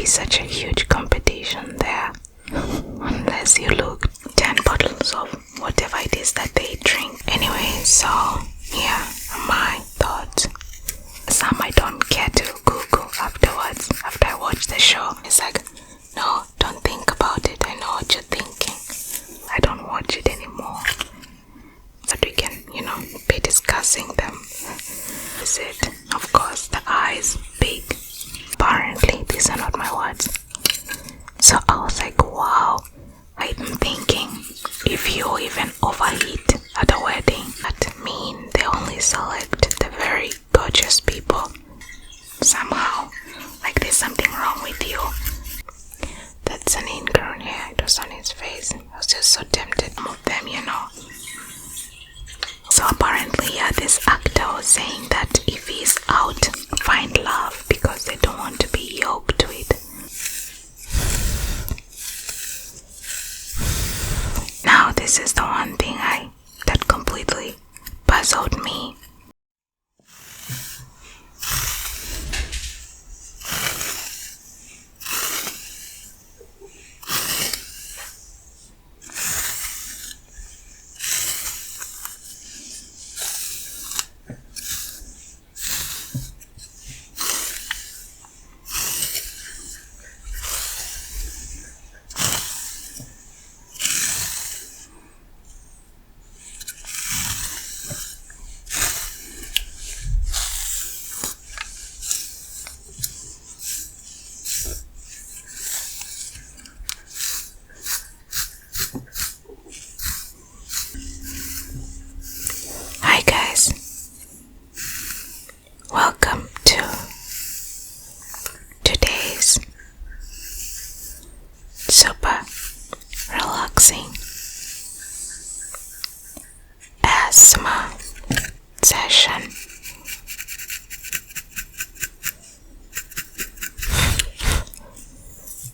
be such a huge competition there unless you look 10 bottles of whatever it is that they drink. Anyway, so yeah, my thoughts. Some I don't care to Google afterwards after I watch the show. It's like, no, don't think about it. I know what you're thinking. I don't watch it anymore. So we can, be discussing them. Is it? Of course, the eyes big. Apparently, these are not my words. So I was like, wow. I'm thinking, if you even overeat at a wedding, that mean they only select the very gorgeous people. Somehow, like there's something wrong with you. That's an ingrown hair. It was on his face. I was just so tempted to move them, So apparently, this actor was saying that if he's out, find love because they don't want to be yoked to it. Now, this is the one thing that completely puzzled me. Welcome to today's super relaxing asthma session.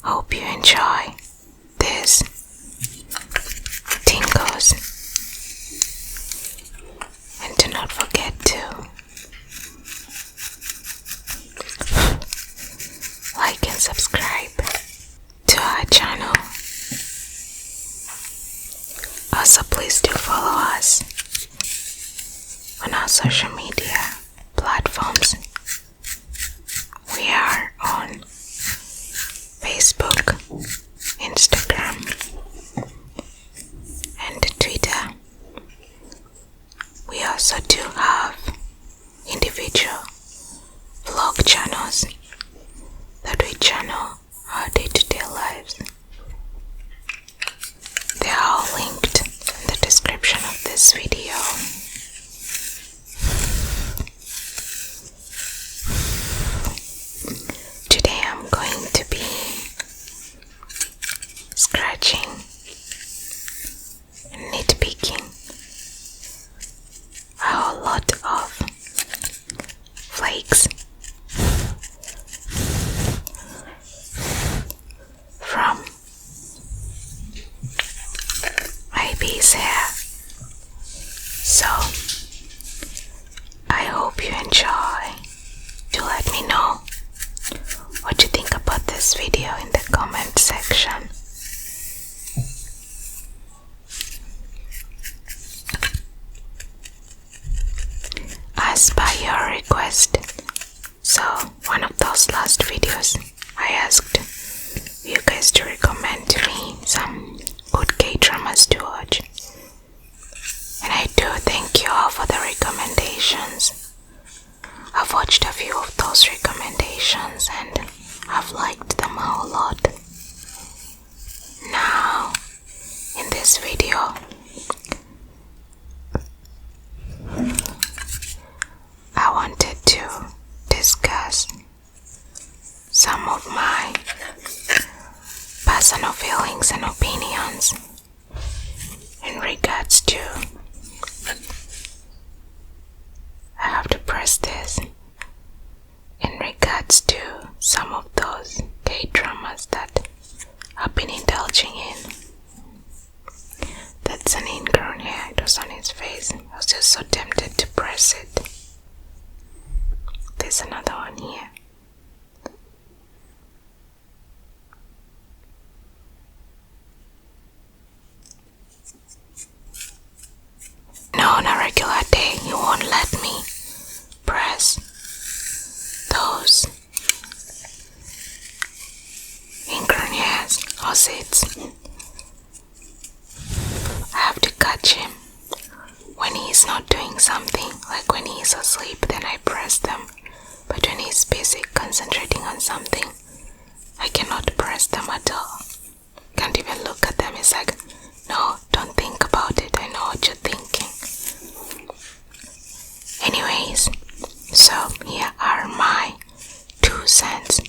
Hope you enjoy this tingles, and do not forget to like and subscribe to our channel. Also, please do follow us on our social media platforms. We are on Facebook, Instagram, and Twitter. We also do have individual vlog channels that we channel our day-to-day lives. They are all linked in the description of this video. Today I'm going to be scratching and nitpicking a whole lot of flakes from my baby's hair. So I hope you enjoy. Do let me know what you think about this video in the comment section. As by your request, so one of those last videos I asked you guys to recommend to me some good K-dramas to watch, and I do thank you all for the recommendations. I've watched a few of those recommendations and I've liked them a whole lot. Now, in this video, I wanted to discuss some of my personal feelings and opinions in regards to, I have to press this, in regards to some of those K-dramas that I've been indulging in. That's an ingrown hair. It was on his face. I was just so tempted to press it. There's another one here. sits. I have to catch him when he's not doing something, like when he's asleep, then I press them. But when he's busy concentrating on something, I cannot press them at all. Can't even look at them. It's like, no, don't think about it. I know what you're thinking. Anyways, so here are my 2 cents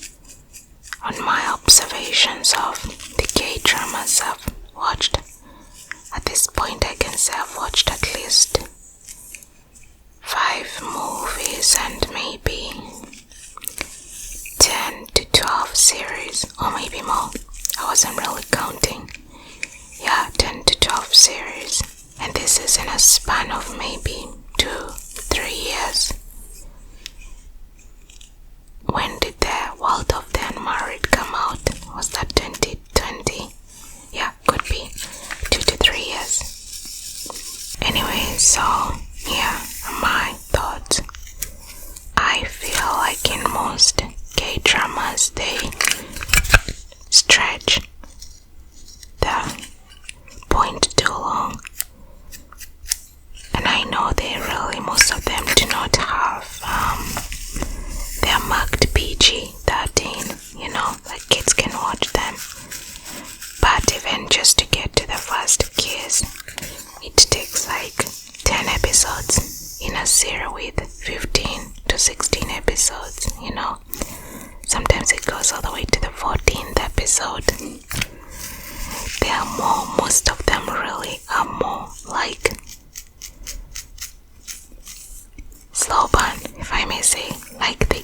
on my observations of the K-dramas I've watched. At this point, I can say I've watched at least 5 movies and maybe 10 to 12 series, or maybe more. I wasn't really counting. Yeah, 10 to 12 series. And this is in a span of maybe 2-3 years. When did the World of the Unmarried come out? Was that 2020? Yeah, could be 2 to 3 years. Anyway, so yeah, my thoughts. I feel like in most K-dramas they stretch the point too long. And I know most of them do not have, they're marked PG-13, like kids can watch them. But even just to get to the first kiss, it takes like 10 episodes in a series with 15 to 16 episodes, Sometimes it goes all the way to the 14th episode. Most of them really are more like slow burn, if I may say. Like they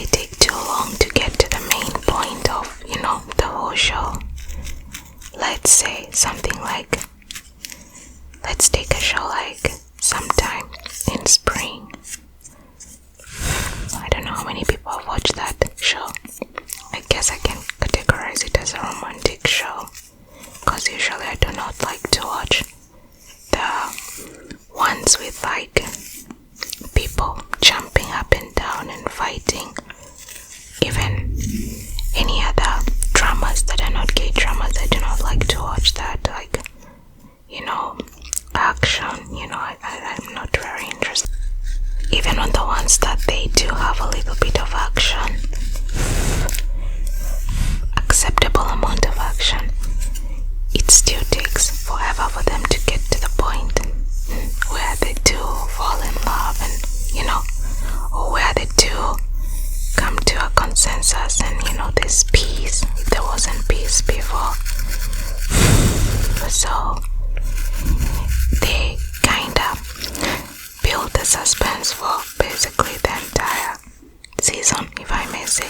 take too long to get to the main point of, the whole show. Let's say something like, let's take a show like Sometime in Spring. I don't know how many people have watched that show. I guess I can categorize it as a romantic show, because usually I do not like to watch the ones with like people jumping up and down and fighting. Even any other dramas that are not gay dramas, I do not like to watch that. Like, action, I'm not very interested. Even on the ones that they do have a little bit of action, acceptable amount of action, it still takes forever for them to get to the point where they do fall in love and, or where they do come to a consensus and, there's peace if there wasn't peace before. So they kind of build the suspense for basically the entire season, if I may say.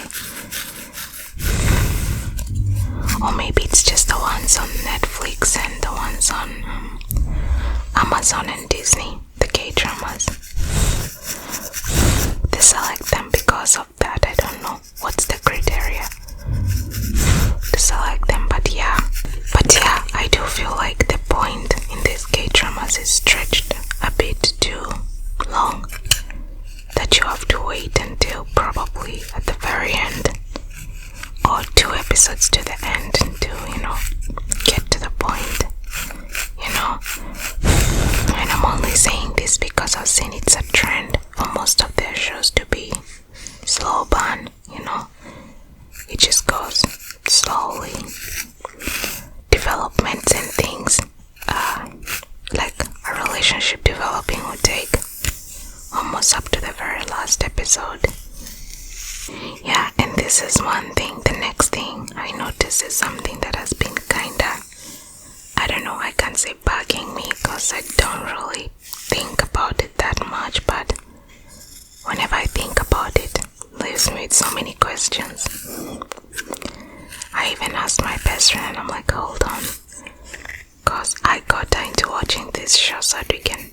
Or maybe it's just the ones on Netflix and the ones on Amazon and Disney, the K-dramas. They select them because of that. I don't know what's the criteria to select them, but yeah, I do feel like the point in these K-dramas is stretched a bit too long, that you have to wait until probably at the very end or 2 episodes to the end to, get to the point, And I'm only saying this because I've seen it's a trend for most of their shows to be slow burn, It just goes slowly. Developments and things, like a relationship developing would take almost up to the very last episode. Yeah, and this is one thing. The next thing I noticed is something that has been kinda, I don't know, I can't say bugging me because I don't really think about it that much, but whenever I think about it, it leaves me with so many questions. I even asked my best friend, I'm like, hold on, because I got into watching this show so that we can,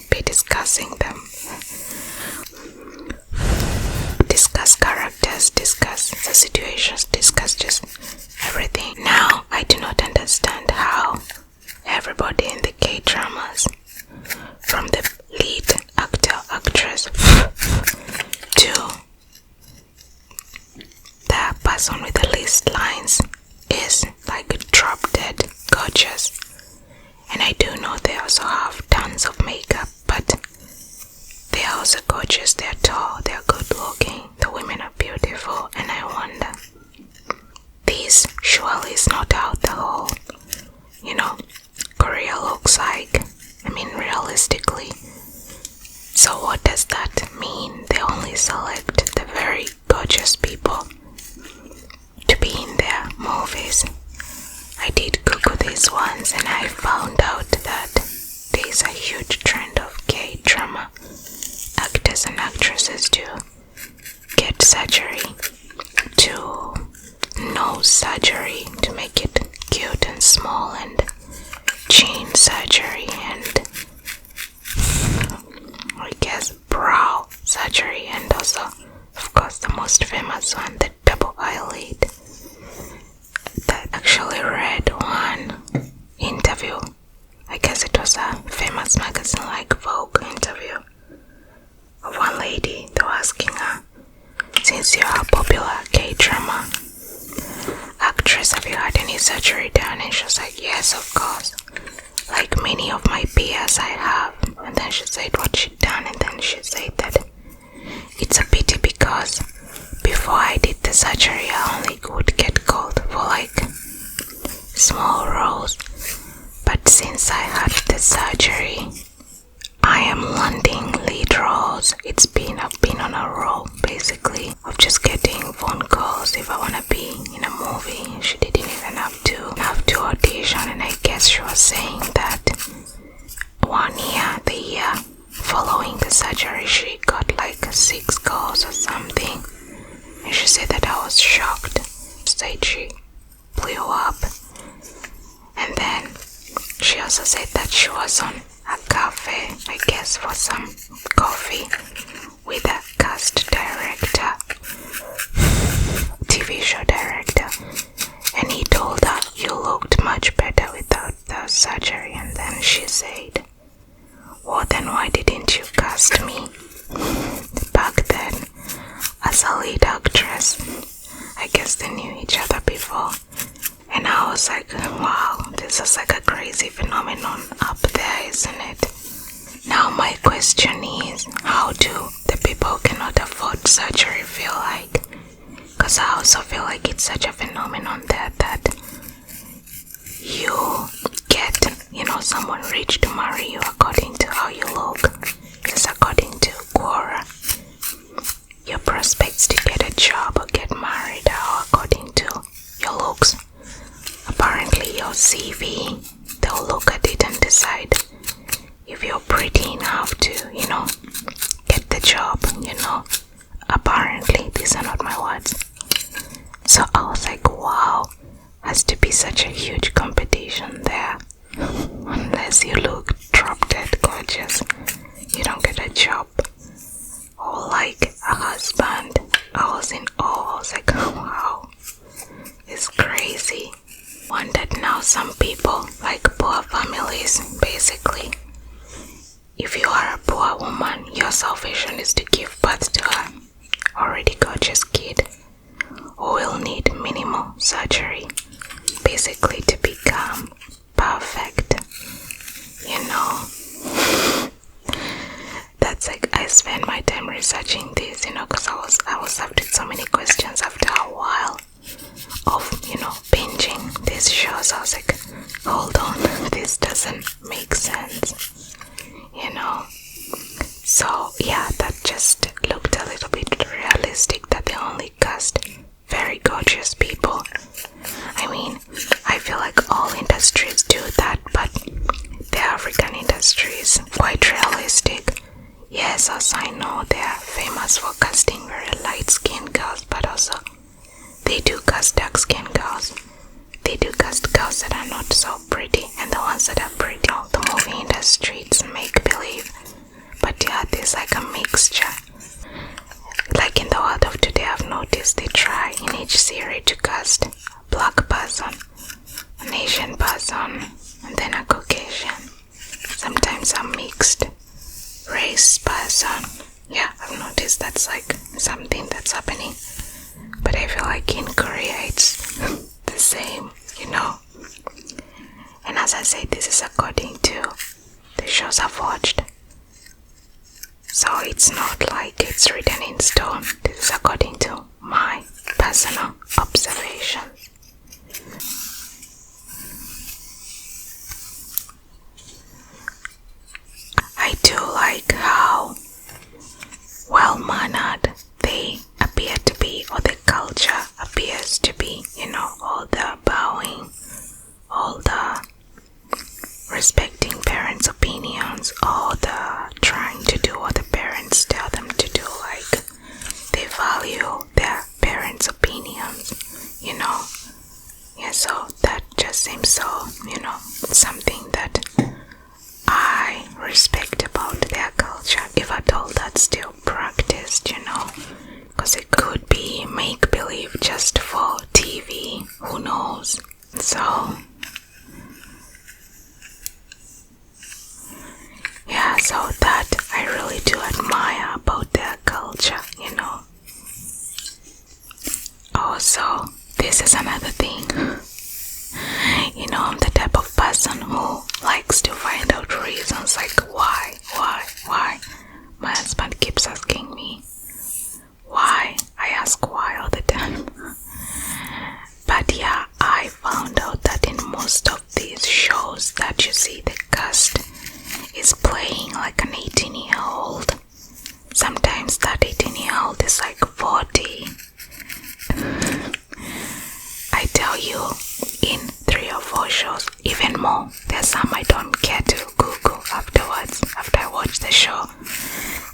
be discussing them. Discuss characters, discuss the situations, discuss just everything. Now, I do not understand how everybody in the K-dramas, from the lead actor, actress, to the person with the least lines, just like drop dead gorgeous. And I do know they also have tons of makeup, but they are also gorgeous. They're tall, they're good looking, the women are beautiful, and I wonder, this surely is not how the whole, Korea looks like. I mean, realistically. So what does that mean? They only select the very gorgeous people to be in their movies. I did Google this once and I found out that there's a huge trend of K-drama actors and actresses to get surgery, to nose surgery to make it cute and small, and chin surgery, and I guess brow surgery, and also, of course, the most famous one, the double eyelid. That actually read one interview, I guess it was a famous magazine like Vogue interview, of one lady. They were asking her, since you're a popular K-drama actress, have you had any surgery done? And she was like, yes, of course. Like many of my peers, I have. And then she said what she'd done, and then she said that it's a pity because before I did the surgery, I only would get called for like small roles. But since I had the surgery, I am landing lead roles. I've been on a roll basically of just getting phone calls if I want to be in a movie. She didn't even have to audition, and I guess she was saying that the year following the surgery, she got like 6 calls or something, and she said that I was shocked. She said she blew up, and then she also said that she was on a cafe, I guess, for some coffee with a cast director, TV show director, and he told her, you looked much better without the surgery. And then she said, well, then why didn't you cast me back then as a lead actress? I guess they knew each other before. And I was like, wow, this is like a crazy phenomenon up there, isn't it? Now my question is, how do the people who cannot afford surgery feel like? Because I also feel like it's such a phenomenon there that you get, someone rich to marry you according to how you look. Yes, according to Quora. Your prospects to get a job or get married are according to your looks. Apparently your CV, they'll look at it and decide if you're pretty enough to, get the job, Apparently, these are not my words. So I was like, wow, has to be such a huge competition there. Unless you look drop dead gorgeous, you don't get a job. Or like a husband. I was in awe. I was like, oh, wow, it's crazy. Wondered now some people, like poor families, basically. If you are a poor woman, your salvation is to give birth to an already gorgeous kid who will need minimal surgery, basically to become perfect. That's like, I spend my time researching this, because I was left with so many questions after a while of, binging these shows. I was like, hold on, this doesn't make sense. So yeah, that just looked a little bit realistic that they only cast very gorgeous people. I mean, I feel like all industries do that, but the African industry is quite realistic. Yes, as I know, they are famous for casting very light-skinned girls, but also they do cast dark-skinned girls. They do cast girls that are not so pretty, and the ones that are pretty, the movie industry, it's make-believe. But yeah, there's like a mixture. Like in the world of today, I've noticed they try in each series to cast a black person, an Asian person, and then a Caucasian. Sometimes a mixed race person. Yeah, I've noticed that's like something that's happening. But I feel like in Korea it's the same. observation. I do like how well-mannered they appear to be, or the culture appears to be, all the bowing, all the respecting parents' opinions, all the trying to do what the parents tell them to do, like they value their parents' opinions, Yeah, so that just seems so, something that I respect about their culture, if at all that's still practiced, because it could be make-believe just for TV, who knows. So yeah, so that I really do admire about their culture, Also, this is another thing. I'm the type of person who likes to find out reasons, like why. My husband keeps asking me why. I ask why all the time. But yeah, I found out that in most of these shows that you see, the cast is playing like an 18-year-old. Sometimes that 18-year-old is like 40. I tell you, in 3 or 4 shows, even more. There's some I don't care to Google afterwards. After I watch the show,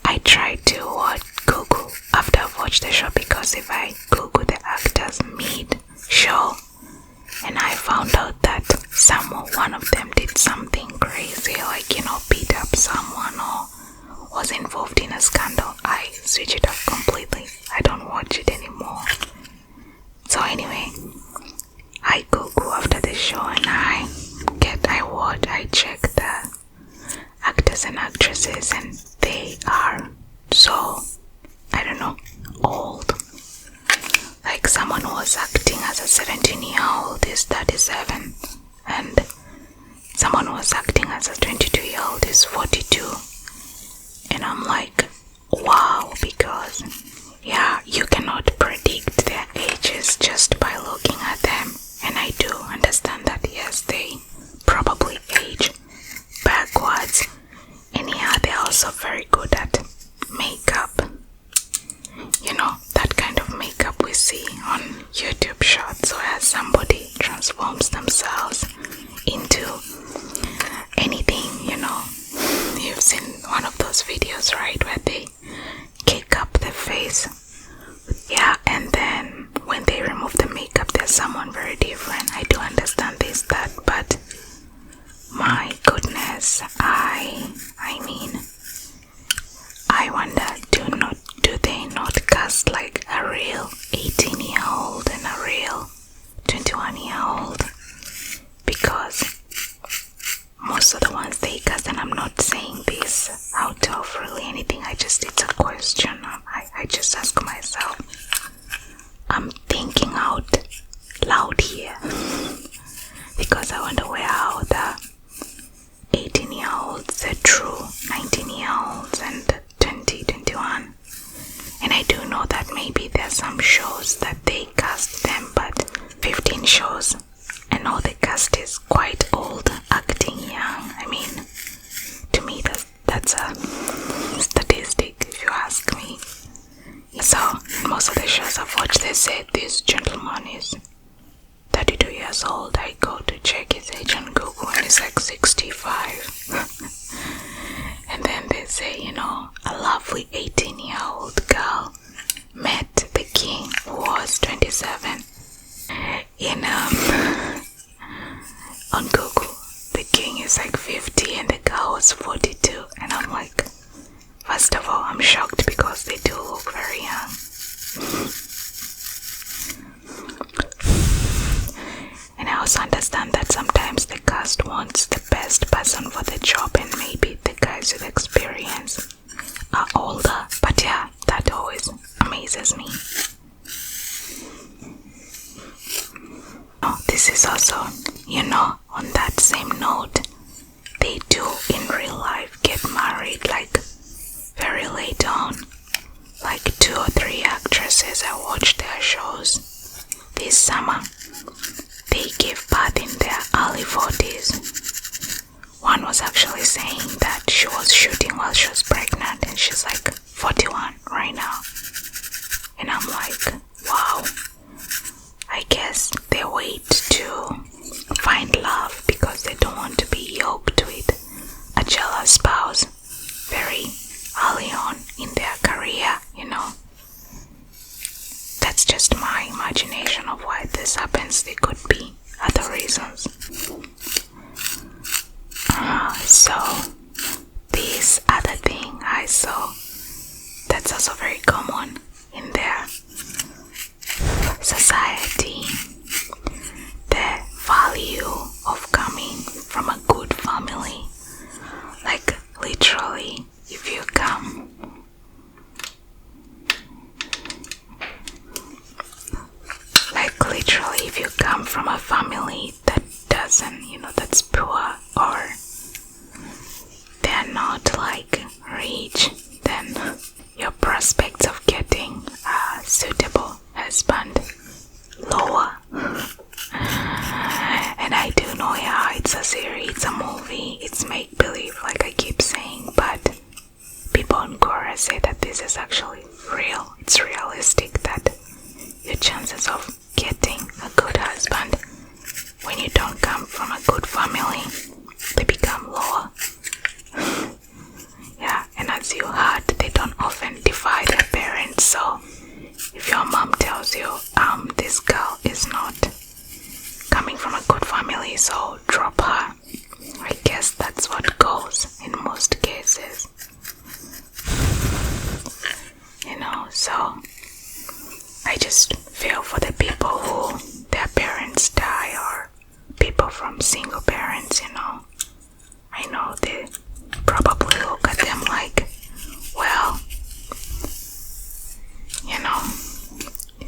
I try to Google after I've watched the show, because if I Google the actors mid-show, and I found out that one of them did something crazy, like, beat up someone or was involved in a scandal, I switch it off completely. I don't watch it anymore. So anyway, I Google after the show and I check the actors and actresses, and they are so, I don't know, old. Like someone who was acting as a 17-year-old is 37, and someone who was acting as a 22-year-old is 42. And I'm like, wow, because yeah, you cannot predict their ages just by looking at them. And I do understand that, yes, they probably age backwards. And yeah, they're also very good at makeup. That kind of makeup we see on YouTube shorts where somebody transforms themselves into anything, You've seen one of those videos, right, where they kick up the face. Yeah, and then when they remove the makeup, there's someone very different. I do understand that, but my goodness, I wonder, do they not cast like a real 18-year-old and a real 21-year-old? Because most of the ones they cast, and I'm not saying this out of really anything, it's a question I just ask myself. I'm thinking out loud here, because I wonder how the 18-year-olds, the true 19-year-olds and 20, 21. And I do know that maybe there's some shows that they cast them, but 15 shows and all the cast is quite old acting young. To me that's a statistic, if you ask me. So most of the shows I've watched, they say this gentleman is 32 years old. I go to check his age on Google and it's like 65. And then they say, a lovely 18-year-old girl met the king who was 27. On Google, the king is like 50 and the girl was 42. And I'm like, first of all, I'm shocked because they do look very young. And I also understand that sometimes the cast wants the best person for the job, and maybe the guys with experience are older. But yeah, that always amazes me. Oh, this is also, on that same note, they do in real life get married like very late on. Like 2 or 3 actresses, I watched their shows. this summer, they give birth in their early 40s. One was actually saying that she was shooting while she was pregnant, and she's like 41 right now. And I'm like, wow. I guess they wait to find love because they don't want to be yoked with a jealous spouse very early on in their career, That's just my imagination of why this happens. There could be other reasons. So this other thing I saw that's also very common in their society, the value of coming from a good family. Like literally, if you come from a family that doesn't, that's poor, or they're not like rich, then your prospects of getting a suitable husband lower. And I do know, it's a series, it's a movie, it's make-believe, like I keep saying, but people in Korea say that this is actually real. It's realistic that your chances of getting a good husband when you don't come from a good family, they become lower. And as you heard, they don't often defy their parents, so if your mom tells you, this girl is not coming from a good family, so drop her, I guess that's what goes in most cases. So I just feel for the people who their parents die, or people from single parents, I know they probably look at them like, well,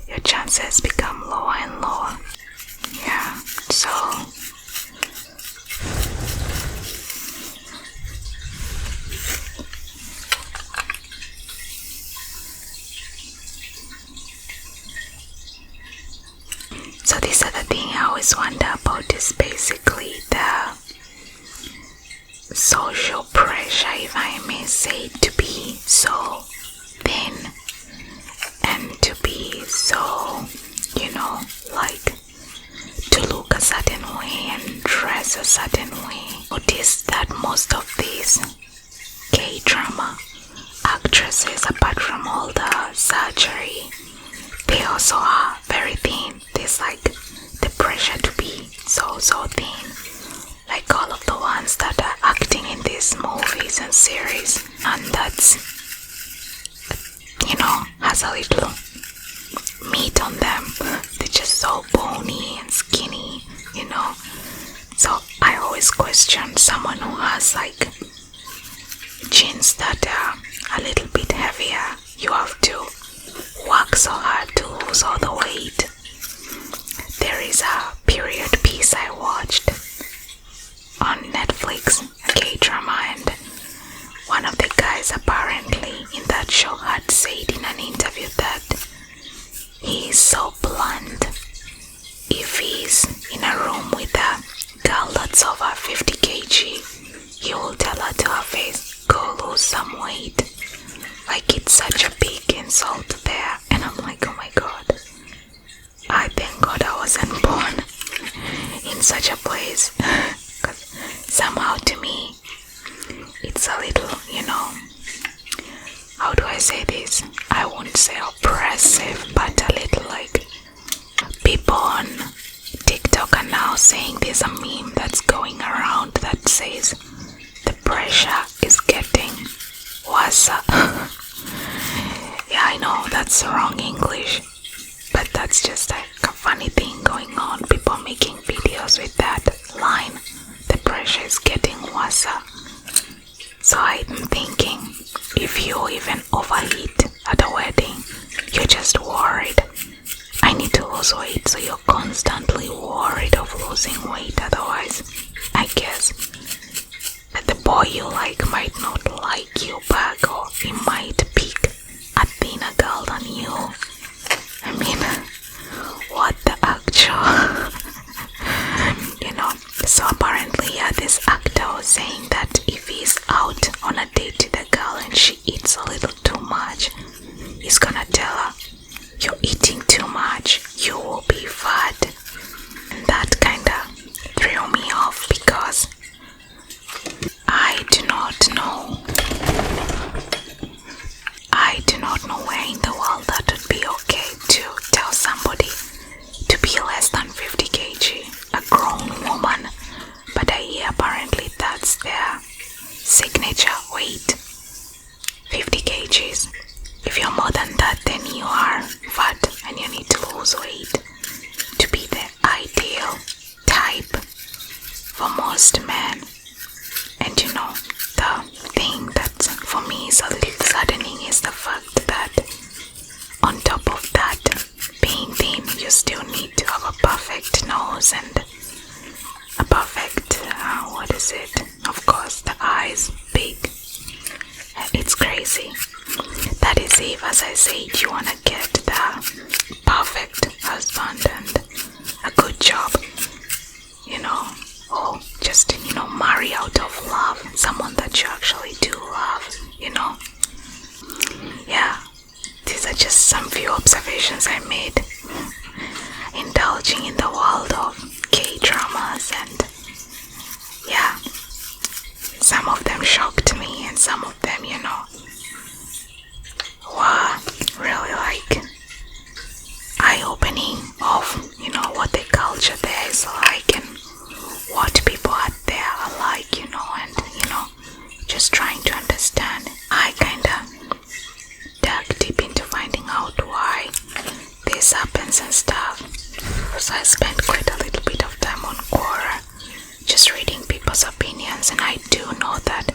your chances become lower and lower. So this other thing I always wonder about is basically the social pressure, if I may say, to be so thin and to be so, like to look a certain way and dress a certain way. Notice that most of these K-drama actresses, apart from all the surgery, they also are very thin. There's like the pressure to be so thin, like all of the ones that are acting in these movies and series, and that's, has a little meat on them. They're just so bony and skinny, So I always question someone who has like jeans that are a little bit heavier. You have to work so hard to lose all the weight. There is a period piece I watched on Netflix, a K-drama, and one of the guys apparently in that show had said in an interview that he is so blunt. If he's in a room with a girl that's over 50 kg, he will tell her to her face, go lose some weight. Like it's such a big insult there. And I'm like, oh my god, I thank God I wasn't born in such a place. Because somehow to me, it's a little, how do I say this? I won't say oppressive, but a little like people on TikTok are now saying there's a meme that's going around that says the pressure is getting worse. I know that's wrong English, but that's just like a funny thing going on. People making videos with that line, the pressure is getting worse. So I'm thinking, if you even overeat at a wedding, you're just worried, I need to lose weight, so you're constantly worried of losing weight. Otherwise, I guess that the boy you like might not like you back, or he might pick a thinner girl than you. I mean, what the need to have a perfect nose and a perfect, of course, the eyes big. It's crazy. That is if, as I said, you want to get the perfect husband and a good job, or just, marry out of love, someone that you actually do love, Yeah, these are just some few observations I made indulging in the world of K-dramas, and yeah, some of them shocked me and some of them, were really like eye-opening of, what the culture there is like and what people out there are like, and, just trying to understand. I kinda dug deep into finding out why this happens and stuff. So I spent quite a little bit of time on Quora just reading people's opinions, and I do know that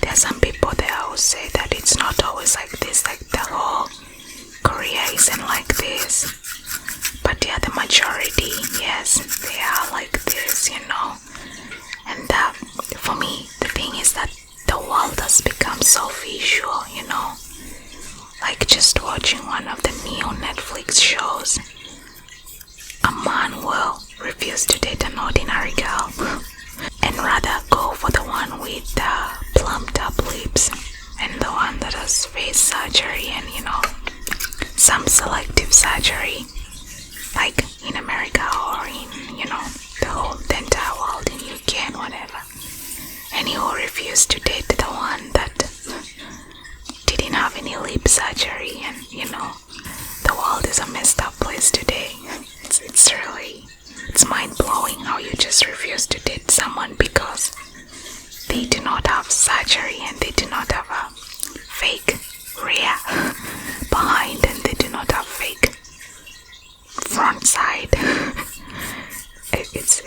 there are some people there who say that it's not always like this, like the whole Korea isn't like this. But yeah, the majority, yes, they are like this, And for me, the thing is that the world has become so visual, Like just watching one of the new Netflix shows, a man will refuse to date an ordinary girl and rather go for the one with the plumped up lips and the one that has face surgery and, some selective surgery, like in America or in, the entire world, in UK and whatever. And he will refuse to date the one that didn't have any lip surgery, and, the world is a messed up place today. It's mind-blowing how you just refuse to date someone because they do not have surgery and they do not have a fake rear behind, and they do not have fake front side. It's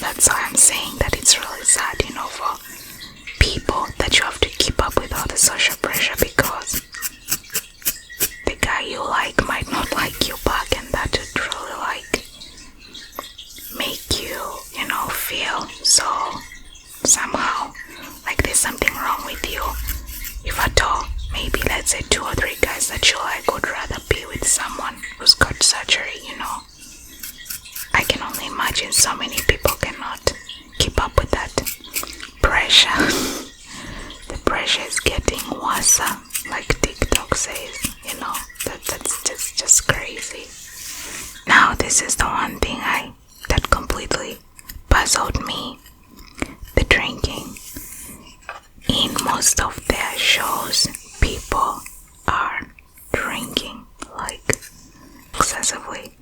that's why I'm saying that it's really sad, for people that you have to keep up with all the social pressure because the guy you like might not like you back, and that would really make you, feel so somehow like there's something wrong with you. If at all, maybe let's say 2 or 3 guys that you like would rather be with someone who's got surgery, I can only imagine so many people cannot keep up with that pressure. The pressure is getting worse, like TikTok says, that's just crazy. Now this is the one thing that completely puzzled me. The drinking. In most of their shows, people are drinking like excessively.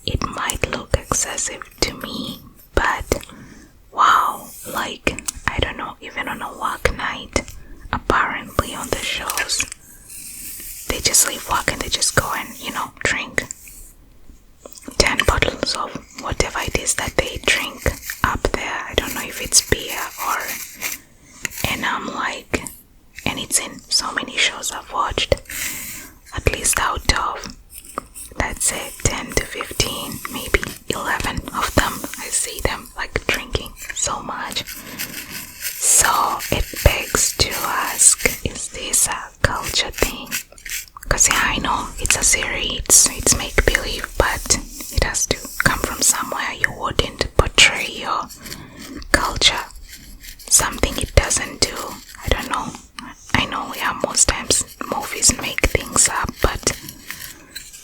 It might look excessive to me, but wow, like, I don't know, even on a work night, apparently on the shows, they just leave work and they just go and, drink 10 bottles of whatever it is that they drink up there. I don't know if it's beer and I'm like, and it's in so many shows I've watched, at least out of, let's say 10 to 15, maybe 11 of them, I see them like drinking so much. So it begs to ask, is this a culture thing? Because yeah, I know it's a series, it's make-believe, but it has to come from somewhere. You wouldn't portray your culture, something it doesn't do. I don't know. I know, yeah, most times movies make things up, but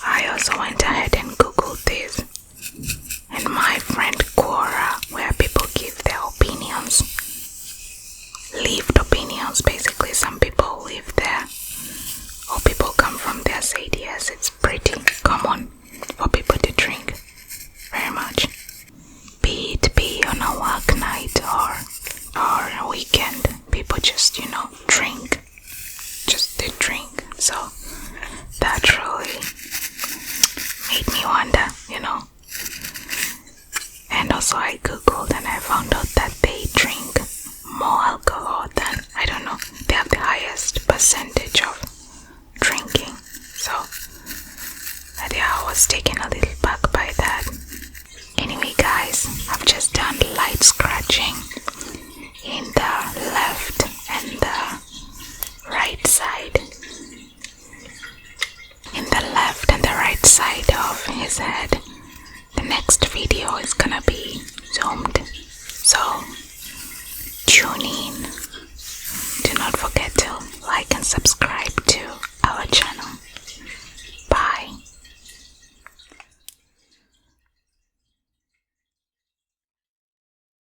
I also went ahead and googled this, and my friend Quora, where people give their opinions, lived opinions, basically. Some people live there, or people come from there, said yes, it's pretty common for people to drink very much, be it be on a work night or a weekend. People just, drink, just they drink. So that really made me wonder, and also I googled and I found out that they drink more alcohol than, I don't know, they have the highest percentage of drinking. So yeah, I was taken taken a little back by that. Anyway guys, I've just done light scratching in the left and the right side. In the left and the right side of his head. The next video is gonna be zoomed, so tune in.